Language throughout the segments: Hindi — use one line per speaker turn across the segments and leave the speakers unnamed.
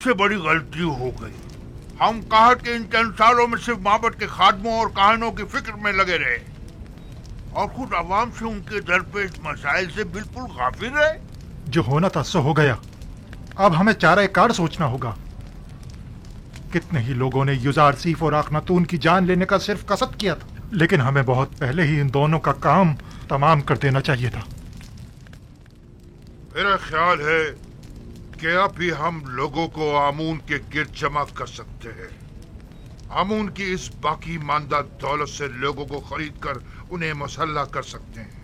से बड़ी गलती हो गई। हम कहत के इन चंद सालों में सिर्फ माबद के खादमों और काहनों की फिक्र में लगे रहे और खुद अवाम से उनके दरपेश मसाइल से बिल्कुल गाफिल रहे।
जो होना था सो हो गया। अब हमें चारा कार सोचना होगा। कितने ही लोगों ने युजारसीफ और आखनातून की जान लेने का सिर्फ कसद किया था, लेकिन हमें बहुत पहले ही इन दोनों का काम तमाम कर देना चाहिए था।
मेरा ख्याल है कि अब भी हम लोगों को आमून के गिर्द जमा कर सकते हैं। आमून की इस बाकी मानदा दौलत से लोगों को खरीद कर उन्हें मसल्ला कर सकते हैं।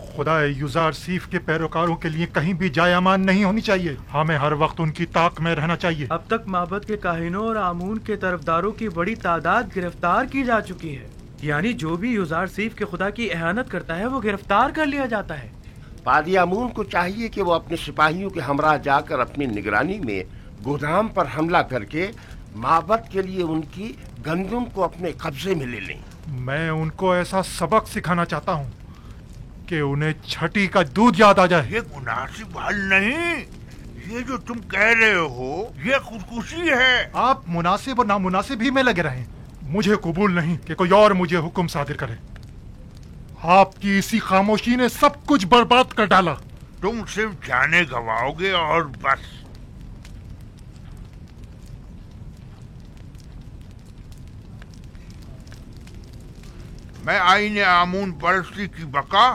खुदा युजारसीफ के पैरोकारों के लिए कहीं भी जाय अमान नहीं होनी चाहिए। हमें हर वक्त उनकी ताक में रहना चाहिए।
अब तक माबद के काहिनों और आमून के तरफदारों की बड़ी तादाद गिरफ्तार की जा चुकी है। यानी जो भी युजारसीफ के खुदा की एहानत करता है वो गिरफ्तार कर लिया जाता है।
पादी आमून को चाहिए कि वो अपने सिपाहियों के हमरा जाकर अपनी निगरानी में गोदाम पर हमला करके माबद के लिए उनकी गंदुम को अपने कब्जे में ले लें।
मैं उनको ऐसा सबक सिखाना चाहता हूँ कि उन्हें छठी का दूध याद आ जाए।
ये मुनासिब हल नहीं। ये जो तुम कह रहे हो ये खुदकुशी है।
आप मुनासिब और नामुनासिब ही में लगे रहें। मुझे कबूल नहीं कि कोई और मुझे हुक्म सादिर करे। आपकी इसी खामोशी ने सब कुछ बर्बाद कर डाला।
तुम सिर्फ जाने गवाओगे और बस। मैं आईने आमून परस्ती की बका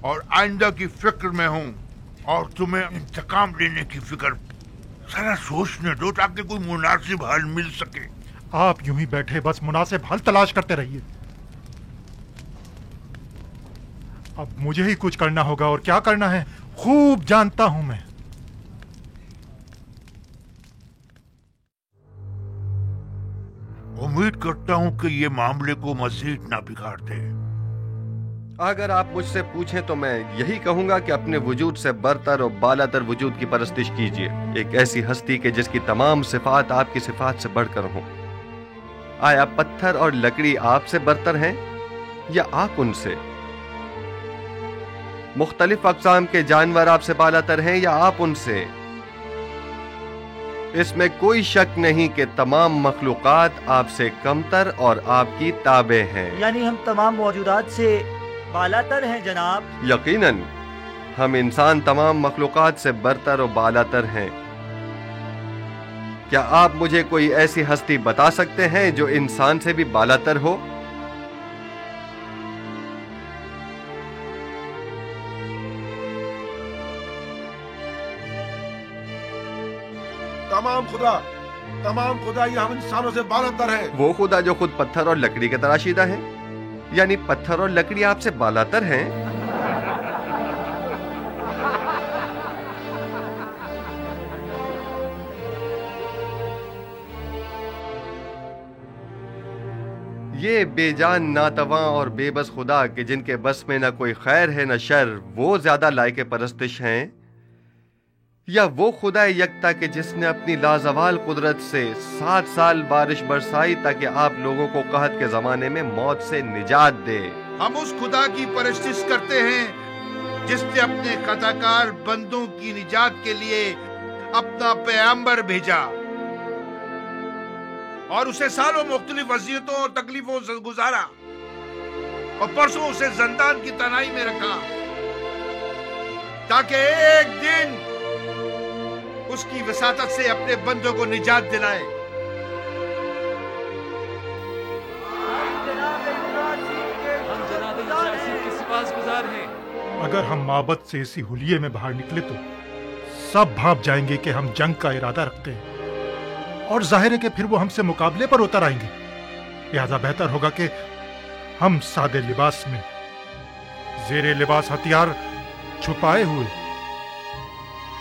और आइंदा की फिक्र में हूँ और तुम्हें इंतकाम लेने की फिक्र। सारा सोचने दो ताकि कोई मुनासिब हल मिल सके।
आप यूं ही बैठे बस मुनासिब हल तलाश करते रहिए। अब मुझे ही कुछ करना होगा और क्या करना है खूब जानता हूं मैं।
उम्मीद करता हूं कि ये मामले को मजीद ना बिगाड़ दे।
अगर आप मुझसे पूछें तो मैं यही कहूंगा कि अपने वजूद से बरतर और बालातर वजूद की परस्तिश कीजिए, एक ऐसी हस्ती के जिसकी तमाम सिफात आपकी सिफात से बढ़कर हों। आया पत्थर और लकड़ी आपसे बरतर हैं या आप उनसे? मुख्तलिफ अक़साम के जानवर आपसे बालातर हैं या आप उनसे? इसमें कोई शक नहीं कि तमाम मखलूक़ात आपसे कमतर और आपकी ताबे हैं।
यानी हम तमाम मौजूदात से बालातर हैं जनाब।
यकीनन हम इंसान तमाम मखलूक़ात से बरतर और बालातर हैं। क्या आप मुझे कोई ऐसी हस्ती बता सकते हैं जो इंसान से भी बालातर हो?
तमाम खुदा ये हम इंसानों से बालातर है।
वो खुदा जो खुद पत्थर और लकड़ी के तराशीदा है, यानी पत्थर और लकड़ी आपसे बालातर हैं। ये बेजान नातवा और बेबस खुदा के जिनके बस में न कोई खैर है न शर, वो ज्यादा लायक परस्तिश हैं या वो खुदा यकता के जिसने अपनी लाजवाल कुदरत से 7 साल बारिश बरसाई ताकि आप लोगों को कहत के जमाने में मौत से निजात दे?
हम उस खुदा की परस्तिश करते हैं जिसने अपने खताकार बंदों की निजात के लिए अपना पैगंबर भेजा और उसे सालों मुख्तलिफ अज़ियतों और तकलीफों से गुजारा और परसों उसे ज़ंदान की तनाई में रखा ताकि एक दिन उसकी वसातत से अपने बंदों को निजात दिलाए।
अगर हम माबद से इसी हुलिये में बाहर निकले तो सब भाप जाएंगे कि हम जंग का इरादा रखते हैं और जाहिर है कि फिर वो हमसे मुकाबले पर उतर आएंगे। लिहाजा बेहतर होगा कि हम सादे लिबास में जेरे लिबास हथियार छुपाए हुए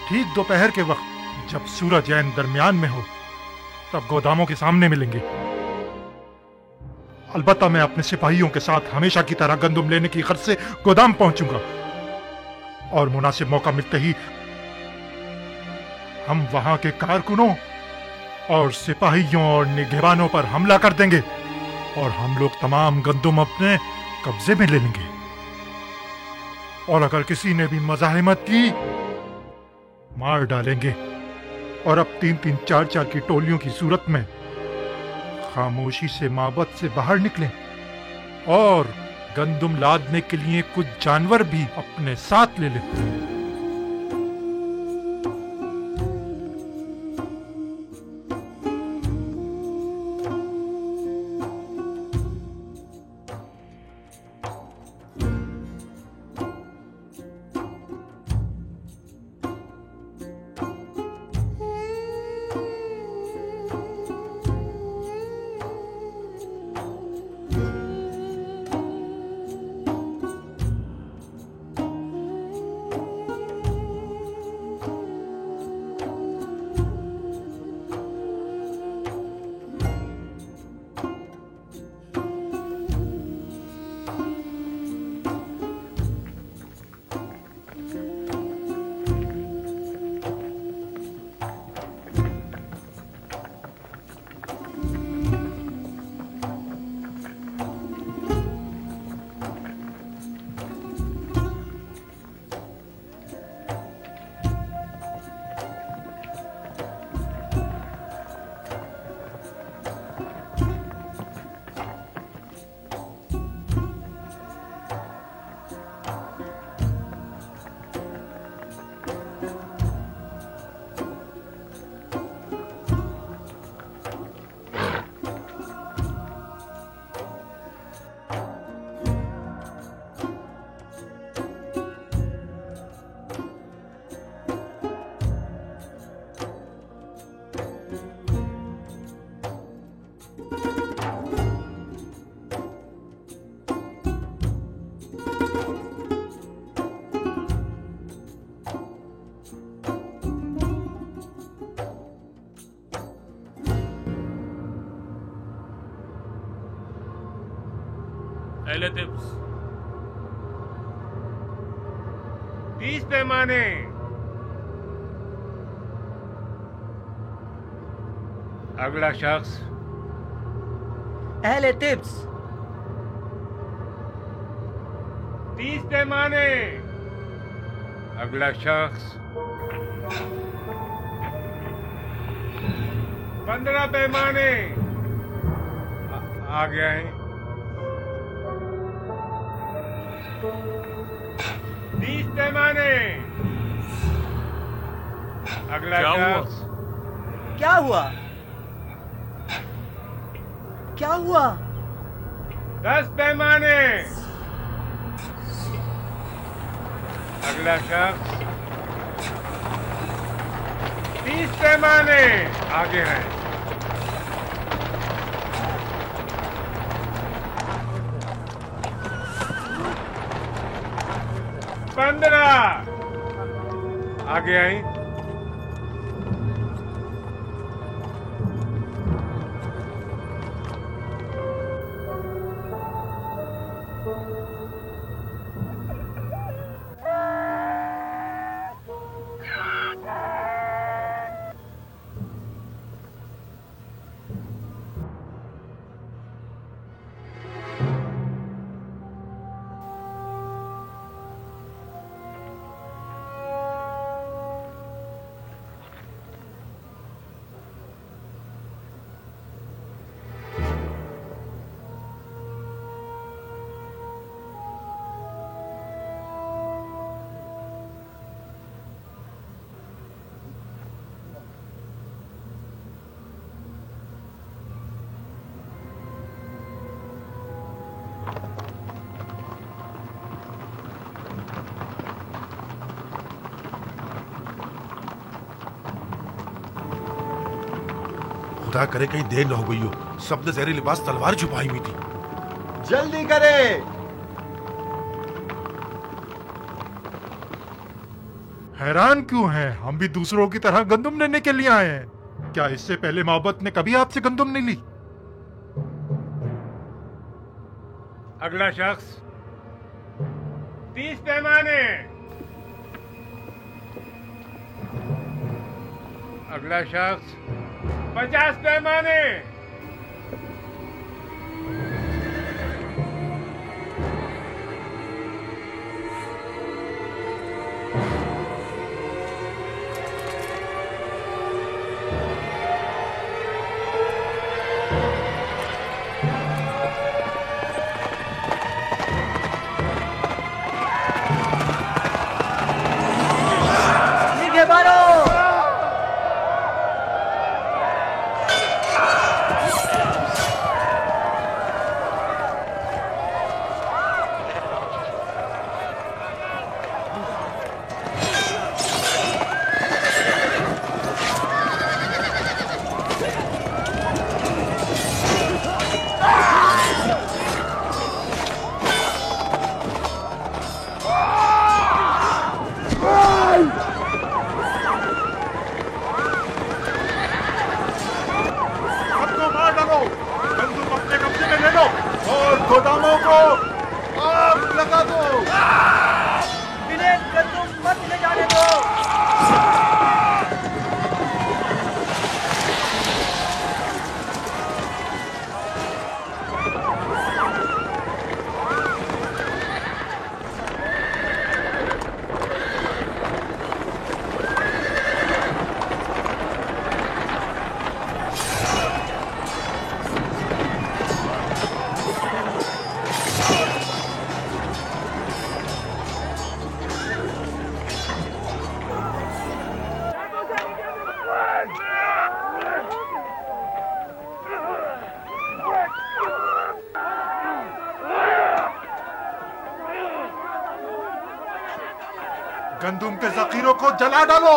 ठीक दोपहर के वक्त जब सूरज ऐन दरमियान में हो तब गोदामों के सामने मिलेंगे। अलबत्ता मैं अपने सिपाहियों के साथ हमेशा की तरह गंदुम लेने की गर्ज से गोदाम पहुंचूंगा और मुनासिब मौका मिलते ही हम वहां के कारकुनों और सिपाहियों और निगहबानों पर हमला कर देंगे और हम लोग तमाम गंदुम अपने कब्जे में ले लेंगे। और अगर किसी ने भी मज़ाहिमत की मार डालेंगे और अब 3-3, 4-4 की टोलियों की सूरत में खामोशी से माबद से बाहर निकलें और गंदुम लादने के लिए कुछ जानवर भी अपने साथ ले लें।
पहले टिप्स 30 पैमाने। अगला शख्स।
अहले टिप्स
30 पैमाने। अगला शख्स। 15 पैमाने। आ गया है। 30 पैमाने। अगला शख्स।
क्या हुआ? क्या हुआ?
10 पैमाने। अगला शख्स। 30 पैमाने। आगे है। 15। आगे आई।
खुदा करे कहीं देर न हो गई हो। सबने जहरी लिबास तलवार छुपाई हुई थी।
जल्दी करे।
हैरान क्यों हैं? हम भी दूसरों की तरह गंदुम लेने के लिए आए हैं। क्या इससे पहले मोहब्बत ने कभी आपसे गंदुम नहीं ली?
अगला शख्स। 30 पैमाने। अगला शख्स। 50 पैमाने।
गंदुम के जखीरों को जला डालो।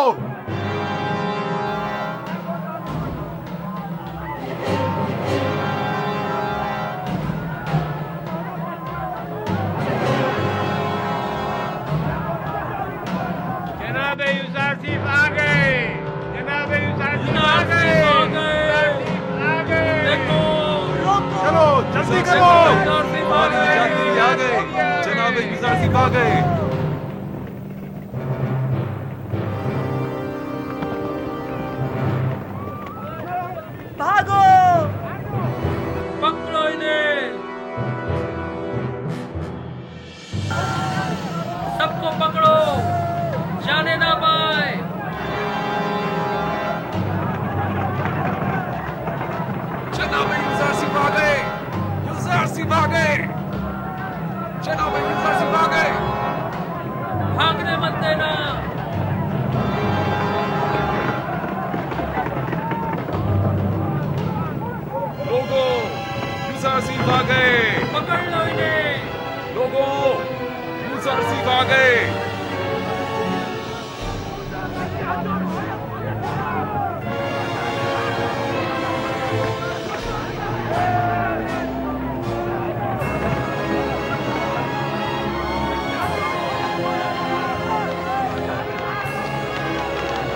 जनाब यूसुफ आ गए, जनाब यूसुफ आ गए, आ गए। देखो,
चलो जल्दी करो।
आ गए, जनाब यूसुफ आ गए।
भागो,
पकड़ो इन्हें, सबको पकड़ो, जाने ना पाए।
जनाब यूसुफ आ गए, यूसुफ आ गए, जनाब यूसुफ आ गए।
भागने मत देना।
लोगों, यूसुफ आ गए।
पकड़ लो इन्हें।
लोगों, यूसुफ आ गए।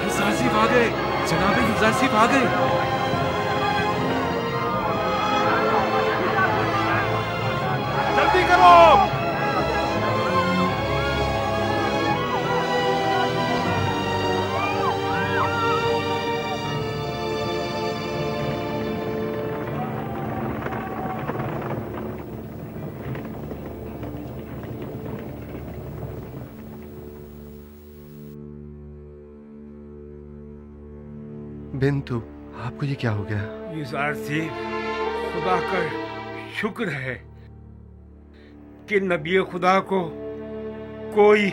यूसुफ आ गए, जनाब यूसुफ आ गए।
जल्दी करो।
बिंतु, आपको ये क्या हो गया?
यूसुफ, खुदा का शुक्र है कि नबी खुदा को कोई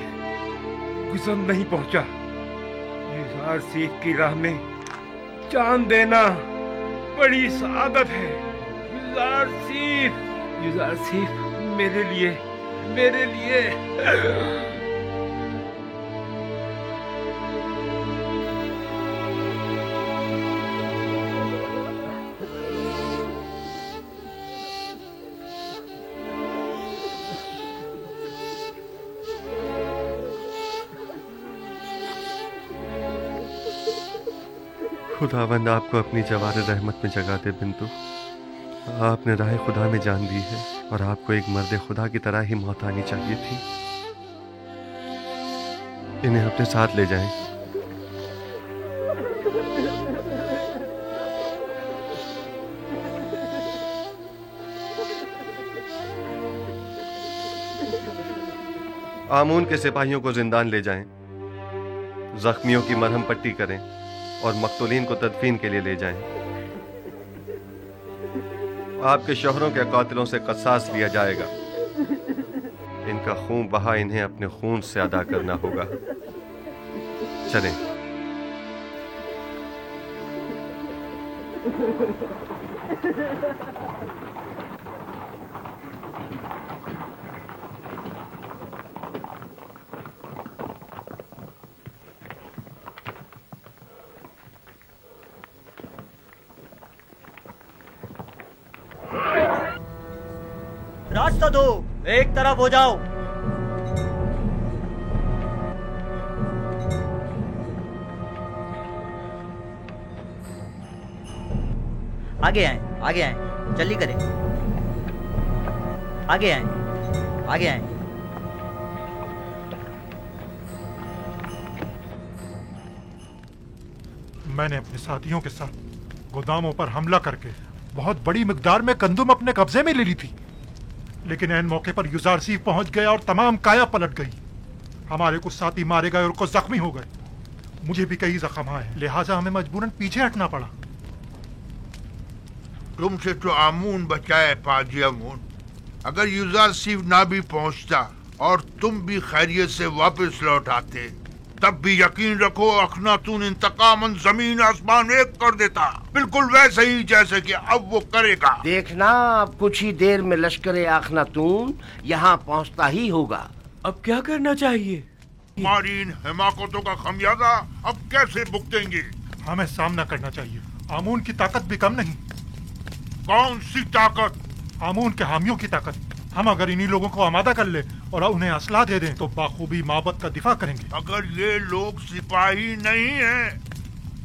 गुज़र नहीं पहुंचा। यूसुफ की राह में जान देना बड़ी सआदत है। यूसुफ, मेरे लिए, मेरे लिए।
खुदावंद आपको अपनी जवार रहमत में जगा दे बिंतु। आपने राह खुदा में जान दी है और आपको एक मर्द खुदा की तरह ही मौत आनी चाहिए थी। इन्हें अपने साथ ले जाएं। आमून के सिपाहियों को जिंदान ले जाएं, जख्मियों की मरहम पट्टी करें और मकतूलीन को तदफीन के लिए ले जाएं। आपके शोहरों के कातिलों से क़सास लिया जाएगा। इनका खून बहा इन्हें अपने खून से अदा करना होगा। चलें।
रास्ता दो, एक तरफ हो जाओ। आगे आए, आगे आए, जल्दी करें। आगे आए, आगे आए।
मैंने अपने साथियों के साथ गोदामों पर हमला करके बहुत बड़ी मिकदार में गंदुम अपने कब्जे में ले ली थी, लेकिन ऐन मौके पर यूसुफ पहुंच गया और तमाम काया पलट गई। हमारे कुछ साथी मारे गए और कुछ जख्मी हो गए। मुझे भी कई जख्म आए, लिहाजा हमें मजबूरन पीछे हटना पड़ा।
तुमसे तो आमून बचाए पाजी आमून। अगर यूसुफ ना भी पहुंचता और तुम भी खैरियत से वापस लौट आते, तब भी यकीन रखो अखनातून इंतकामन जमीन आसमान एक कर देता, बिल्कुल वैसे ही जैसे कि अब वो करेगा।
देखना, अब कुछ ही देर में लश्कर अखनातून यहाँ पहुँचता ही होगा।
अब क्या करना चाहिए?
हमारी इन हिमाकतों का खमियाजा अब कैसे भुगतेंगे?
हमें सामना करना चाहिए। आमून की ताकत भी कम नहीं।
कौन सी ताकत?
आमून के हामियों की ताकत। हम अगर इन्हीं लोगों को आमादा कर ले और उन्हें असला दे दें तो बाखूबी माबद का दिफा करेंगे।
अगर ये लोग सिपाही नहीं हैं,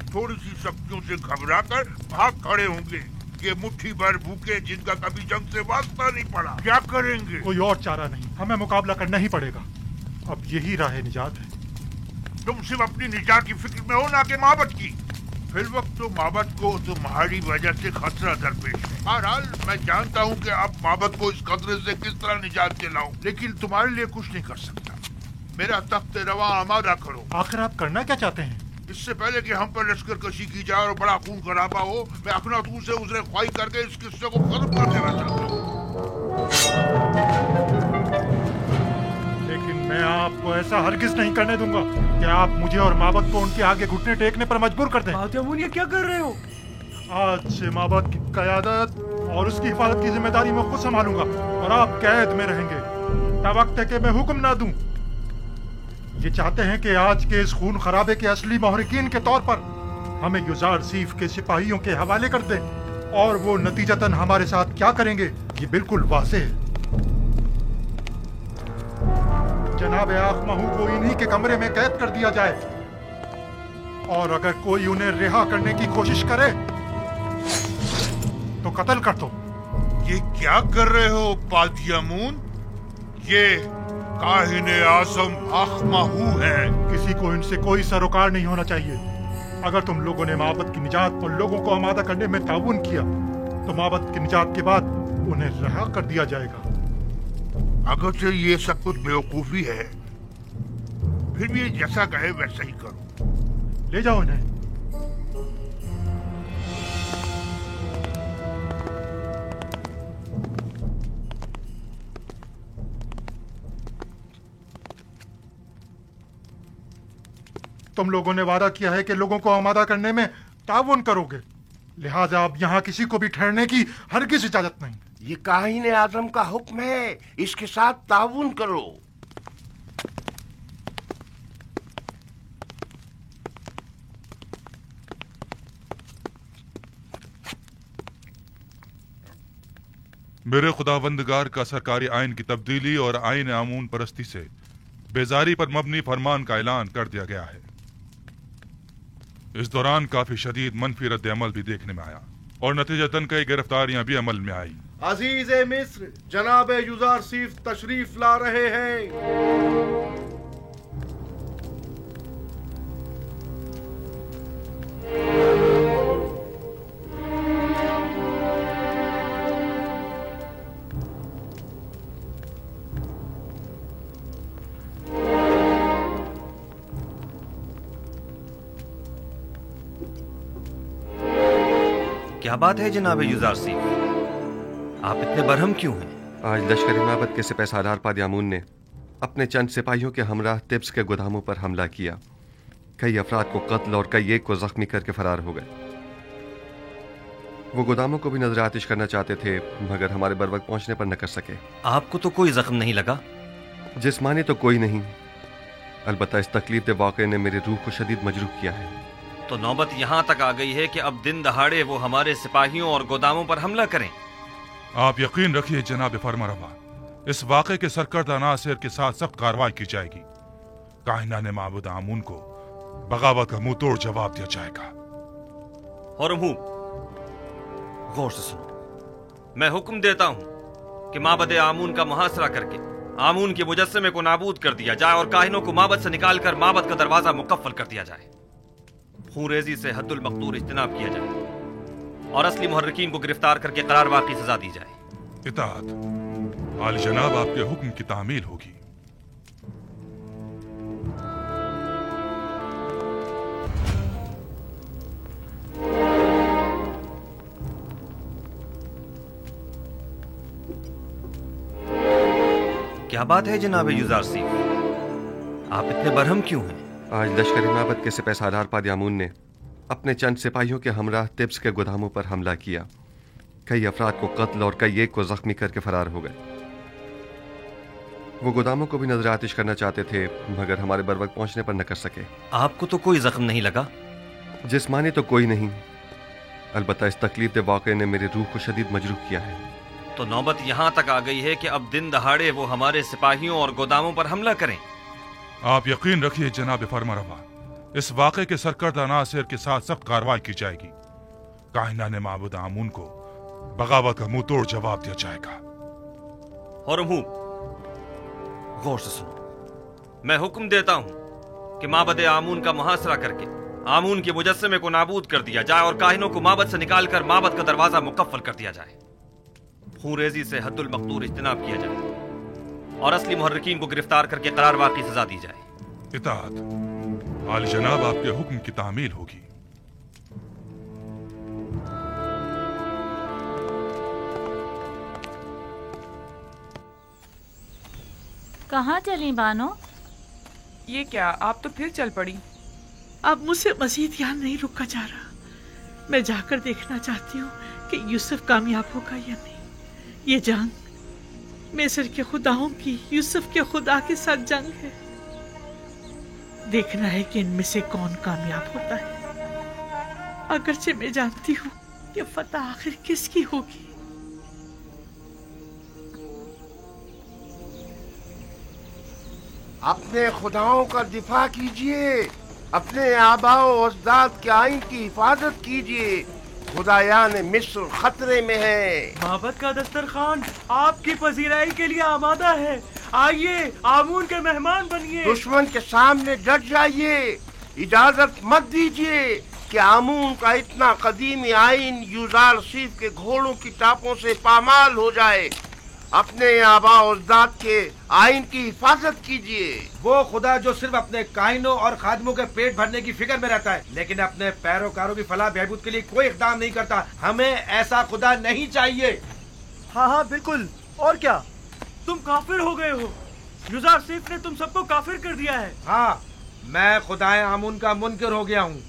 थोड़ी सी शक्तियों से घबराकर भाग खड़े होंगे। ये मुट्ठी भर भूखे जिनका कभी जंग से वास्ता नहीं पड़ा, क्या करेंगे?
कोई और चारा नहीं, हमें मुकाबला करना ही पड़ेगा। अब यही राह निजात है।
तुम सिर्फ अपनी निजात की फिक्र में हो, ना कि माबद की। फिर वक्त तो माबद को तुम्हारी वजह से खतरा दरपेश है। बहरहाल मैं जानता हूँ कि आप माबद को इस खतरे से किस तरह निजात दिलाऊं, लेकिन तुम्हारे लिए कुछ नहीं कर सकता। मेरा तख्त रवा आमादा करो।
आखिर आप करना क्या चाहते हैं?
इससे पहले कि हम पर लश्कर कशी की जाए और बड़ा खून खराबा हो, मैं अखनातून से उजरे ख्वाही करके इस किस्से को खत्म कर देना चाहता हूँ।
लेकिन मैं आपको ऐसा हरगिज नहीं करने दूंगा कि आप मुझे और माबद को उनके आगे घुटने टेकने पर मजबूर कर दें।
ये क्या कर रहे हो?
आज से माबद की क़यादत और उसकी हिफाजत की जिम्मेदारी मैं खुद संभालूंगा और आप कैद में रहेंगे तब वक्त है कि मैं हुक्म ना दूं। ये चाहते हैं कि आज के इस खून खराबे के असली महरिकीन के तौर पर हमें युजार सीफ के सिपाहियों के हवाले कर दें, और वो नतीजतन हमारे साथ क्या करेंगे ये बिल्कुल वाज़ेह है। जनाब आखमहू को इन्हीं के कमरे में कैद कर दिया जाए, और अगर कोई उन्हें रिहा करने की कोशिश करे तो कत्ल कर दो।
ये क्या कर रहे हो पादियामून? ये काहिने आज़म आखमहू है।
किसी को इनसे कोई सरोकार नहीं होना चाहिए। अगर तुम लोगों ने माबद की निजात और लोगों को आमादा करने में ताउन किया तो माबद की निजात के बाद उन्हें रिहा कर दिया जाएगा।
अगर से ये सब कुछ बेवकूफी है, फिर भी जैसा कहे वैसा ही करो।
ले जाओ इन्हें। तुम लोगों ने वादा किया है कि लोगों को आमादा करने में ताउन करोगे, लिहाजा अब यहाँ किसी को भी ठहरने की हरगिज़ इजाजत नहीं।
ये काहिने आज़म का हुक्म है, इसके साथ ताउन करो।
मेरे खुदावंदगार का सरकारी आइन की तब्दीली और आइन आमून परस्ती से बेजारी पर मबनी फरमान का ऐलान कर दिया गया है। इस दौरान काफी शदीद मनफी रद्द अमल भी देखने में आया और नतीजतन कई गिरफ्तारियां भी अमल में आई।
अजीज मिस्र जनाब युजार सीफ तशरीफ ला रहे हैं।
क्या बात है जनाब युजार सीफ, आप इतने बरहम क्यों हैं?
आज लश्कर माबद के सिपह सालार पादियामून ने अपने चंद सिपाहियों के हमराह तिब्स के गोदामों पर हमला किया। कई अफराद को कत्ल और कई एक को जख्मी करके फरार हो गए। वो गोदामों को भी नजर आतिश करना चाहते थे, मगर हमारे बरवक्त पहुंचने पर न कर सके।
आपको तो कोई जख्म नहीं लगा?
जिस्मानी तो कोई नहीं, अलबत्ता इस तकलीफ दे वाक़े ने मेरी रूह को शदीद मजरूह किया है।
तो नौबत यहाँ तक आ गई है कि अब दिन दहाड़े वो हमारे सिपाहियों और गोदामों पर हमला करें।
आप यकीन रखिए जनाब फरमारवा, इस वाक़े के सरकर्दा नासिर के साथ सख्त कार्रवाई की जाएगी। काहिना ने माबूद आमून को बगावत का मुंह तोड़ जवाब दिया जाएगा।
और गौर से सुनो, मैं हुक्म देता हूं कि माबद आमून का मुहासरा करके आमून के मुजस्समे को नाबूद कर दिया जाए और काहिनों को माबद से निकालकर माबद का दरवाजा मुकफ्फल कर दिया जाए। खूरेजी से हद्दुल मक़दूर इज्तिनाब किया जाए और असली मुहर्रिकीन को गिरफ्तार करके करार वाक़ई सजा दी जाए।
इताअत आली जनाब आपके हुक्म की तामील होगी।
क्या बात है जनाब युजार सीफ, आप इतने बरहम क्यों हैं?
आज लश्कर माबद के सिपह सालार पादियामून ने अपने चंद सिपाहियों के हमराह तिब्स के गोदामों पर हमला किया। कई अफराद को कत्ल और कई एक को जख्मी करके फरार हो गए। वो गोदामों को भी नजर आतिश करना चाहते थे, मगर हमारे बर वक्त पहुंचने पर न कर सके।
आपको तो कोई जख्म नहीं लगा?
जिस्मानी तो कोई नहीं, अलबत्ता इस तकलीफ दे वाक़े ने मेरी रूह को शदीद मजरूह किया है।
तो नौबत यहाँ तक आ गई है कि अब दिन दहाड़े वो हमारे सिपाहियों और गोदामों पर हमला करें।
आप यकीन रखिए जनाब फरमारवा, इस वाक़े के सरकर्दा नासिर के साथ सख्त कार्रवाई की जाएगी। कायना ने माबूद आमून को बगावत का मुंह तोड़ जवाब दिया जाएगा।
हुरमहूम, गौर से सुनो। मैं हुक्म देता हूं कि माबद आमून का मुहासरा करके आमून के मुजस्समे को नाबूद कर दिया जाए और काहिनों को माबद से निकालकर माबद का दरवाजा मुकफ्फल कर दिया जाए। खूरेजी से हद्दुल मक़दूर इज्तनाब किया जाए और असली मुहर्रिकीन को गिरफ्तार करके करार वाक़ई सजा दी जाए।
इताअत। आली जनाब आपके हुक्म की तामील होगी।
कहाँ चली बानो?
ये क्या, आप तो फिर चल पड़ी?
अब मुझसे मजीद यहाँ नहीं रुका जा रहा। मैं जाकर देखना चाहती हूँ कि यूसुफ कामयाब होगा या नहीं। ये जंग मिस्र के खुदाओं की यूसुफ के खुदा के साथ जंग है। देखना है कि इनमें से कौन कामयाब होता है। अगरचे मैं जानती हूँ कि फतह आखिर किसकी होगी।
अपने खुदाओं का दिफा कीजिए, अपने आबाओ अजदाद के आइन की हिफाजत कीजिए। खुदायान मिस्र खतरे में है।
माबद का दस्तरखान आपकी पजीराई के लिए आमादा है। आइए, आमून के मेहमान बनिए।
दुश्मन के सामने डट जाइए। इजाजत मत दीजिए कि आमून का इतना कदीमी आइन यूजार सीफ के घोड़ों की टापों से पामाल हो जाए। अपने आबा अजदाद के आइन की हिफाजत कीजिए।
वो खुदा जो सिर्फ अपने कायनों और खादमों के पेट भरने की फिक्र में रहता है, लेकिन अपने पैरोकारों की फलाह बहबूद के लिए कोई इक़दाम नहीं करता। हमें ऐसा खुदा नहीं चाहिए।
हाँ हाँ बिल्कुल। और क्या, तुम काफिर हो गए हो। यूजार सीफ ने तुम सबको काफिर कर दिया है।
हाँ, मैं खुदाए आमून का मुनकर हो गया हूँ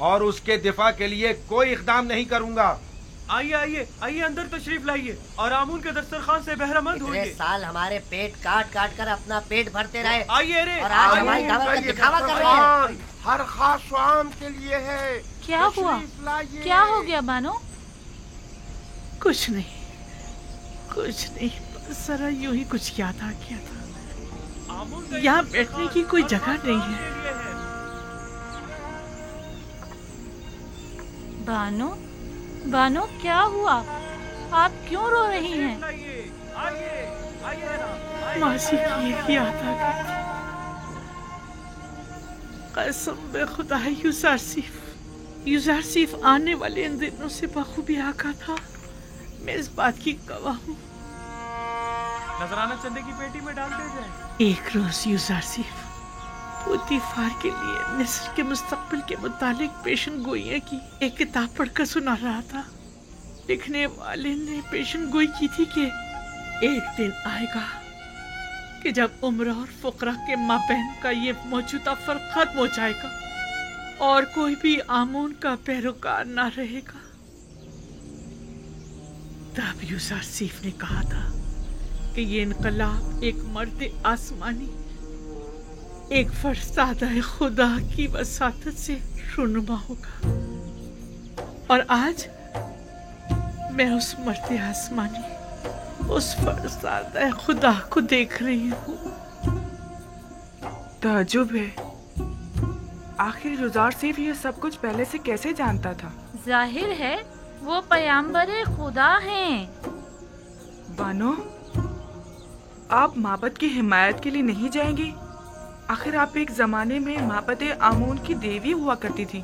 और उसके दिफा के लिए कोई इक़दाम नहीं करूँगा।
आइए आइए आइए, अंदर तशरीफ लाइए और आमून के दस्तरखान से बहरामंद होइए।
साल हमारे पेट काट काट कर अपना पेट भरते रहे।
आइए रे,
और आज हमारी दावत का दिखावा कर रहे हैं।
हर खास आम के लिए है।
क्या हुआ? क्या हो गया बानो?
कुछ नहीं, बस जरा यूं ही कुछ याद आ गया था। यहाँ बैठने की कोई जगह नहीं है।
बानो क्या हुआ? आप क्यों रो रही हैं?
मासी की एक याद आ गई थी। कसम बे खुदा है, यूजार सीफ आने वाले इन दिनों से बखूबी आका था। मैं इस बात की गवाह हूँ।
नजराना चंदे की पेटी में डाल दे जाए।
एक रोज यूजार सीफ पोतीफार के लिए मिस्र के मुस्तकबिल के मुतालिक पेशन गोइयां की एक किताब पढ़कर सुना रहा था। लिखने वाले ने पेशन गोई की थी कि एक दिन आएगा कि जब उम्र और फुकरा के माबैन का ये मौजूदा फर्क खत्म हो जाएगा और कोई भी आमून का पैरोकार ना रहेगा। तब यूजार सीफ ने कहा था कि ये इनकलाब एक मर्द आसमानी, एक फरसादा खुदा की वसातत से रुनुमा होगा। और आज मैं उस मर्द आसमानी, उस फरसादा खुदा को देख रही हूँ।
ताज्जुब है, आखिर यूजार सीफ ये सब कुछ पहले से कैसे जानता था?
जाहिर है वो पैगंबर खुदा हैं।
बानो, आप माबद की हिमायत के लिए नहीं जाएंगी? आखिर आप एक जमाने में माबद आमून की देवी हुआ करती थी।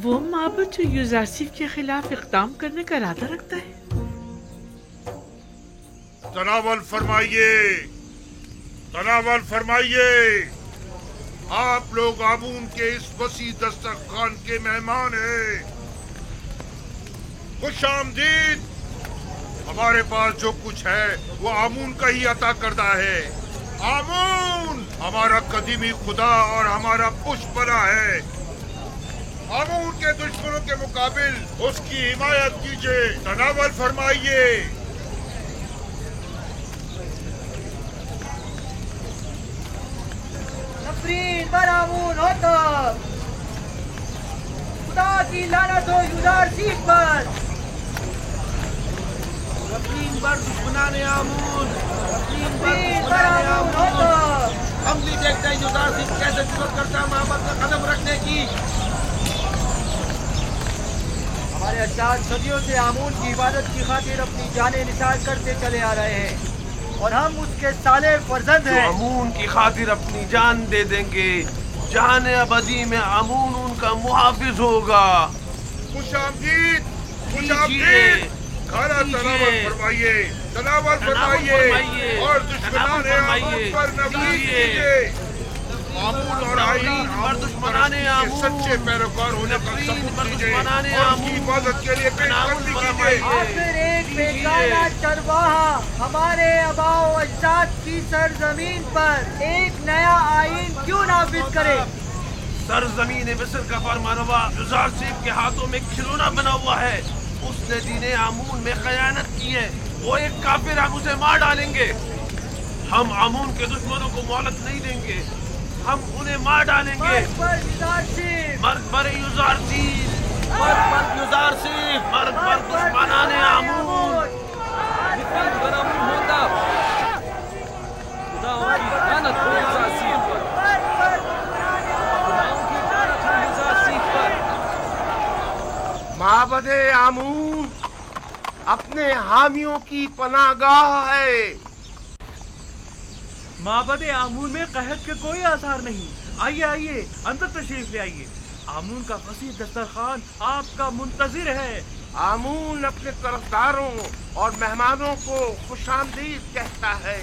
वो माबद जो यूजार सीफ के खिलाफ इक़दाम करने का इरादा रखता है।
तनावल फरमाइए। आप लोग आमून के इस वसी दस्तरखान के मेहमान हैं। खुश आमदीद। हमारे पास जो कुछ है वो आमून का ही अता करता है। आमून हमारा कदीमी खुदा और हमारा पुष्पना है। आमून के दुश्मनों के मुकाबिल उसकी हिमायत कीजिए। तनावल फरमाइए।
नफरीन बर आमून हो तो खुदा की लानत हो युजारसीफ पर।
नफरीन बर दुश्मनाने आमून, नफरीन
बर आमून हो तो।
हम भी देखते हैं युजारसीफ कैसे जुर्रत करता है माबद में कदम रखने की।
हमारे अजदाद सदियों से आमून की इबादत की खातिर अपनी जानें निसार करते चले आ रहे हैं और हम उसके साले फर्जंद हैं।
आमून की खातिर अपनी जान दे देंगे। जान अबदी में आमून उनका मुहाफिज होगा।
खुशामदीद, खुशामदीद, खाना तनावत फरमाइए, तनावत फरमाइए और दुश्मनाने आमून पर नफरीन कीजिए। आमून और आईन पर दुश्मनाने आमून सच्चे पैरोकार होने का सबूत दीजिए और उसकी इबादत के लिए पेशकदमी कीजिए।
आखिर एक बेगाना चरवाहा हमारे आबाओ अजदाद की सरजमीन पर एक नया आईन क्यों नाफिज करे?
सरजमीन मिस्र का फरमानवा युजारसीफ के हाथों में खिलौना बना हुआ है। उसने दीने आमून में खयानत की है। वो एक काफिर, हम उसे मार डालेंगे। हम आमून के दुश्मनों को मोहलत नहीं देंगे, हम उन्हें मार डालेंगे।
मर्द पर युजारसीफ,
मर्द पर युजारसीफ, मर्द पर युजारसीफ, मर्द पर दुश्मनाने आमून।
नफरीन बर आमून होता खुदा उनकी लानत हो युजारसीफ पर, खुदा उनकी लानत हो युजारसीफ पर।
माबदे आमून अपने हामियों की पनाहगाह है।
माबदे आमून में कहत के कोई आसार नहीं। आइए आइए, अंदर तशरीफ ले आइए। आमून का वसीह दस्तरखान आपका मुंतजिर है।
आमून अपने तरफदारों और मेहमानों को खुशामदीद कहता है।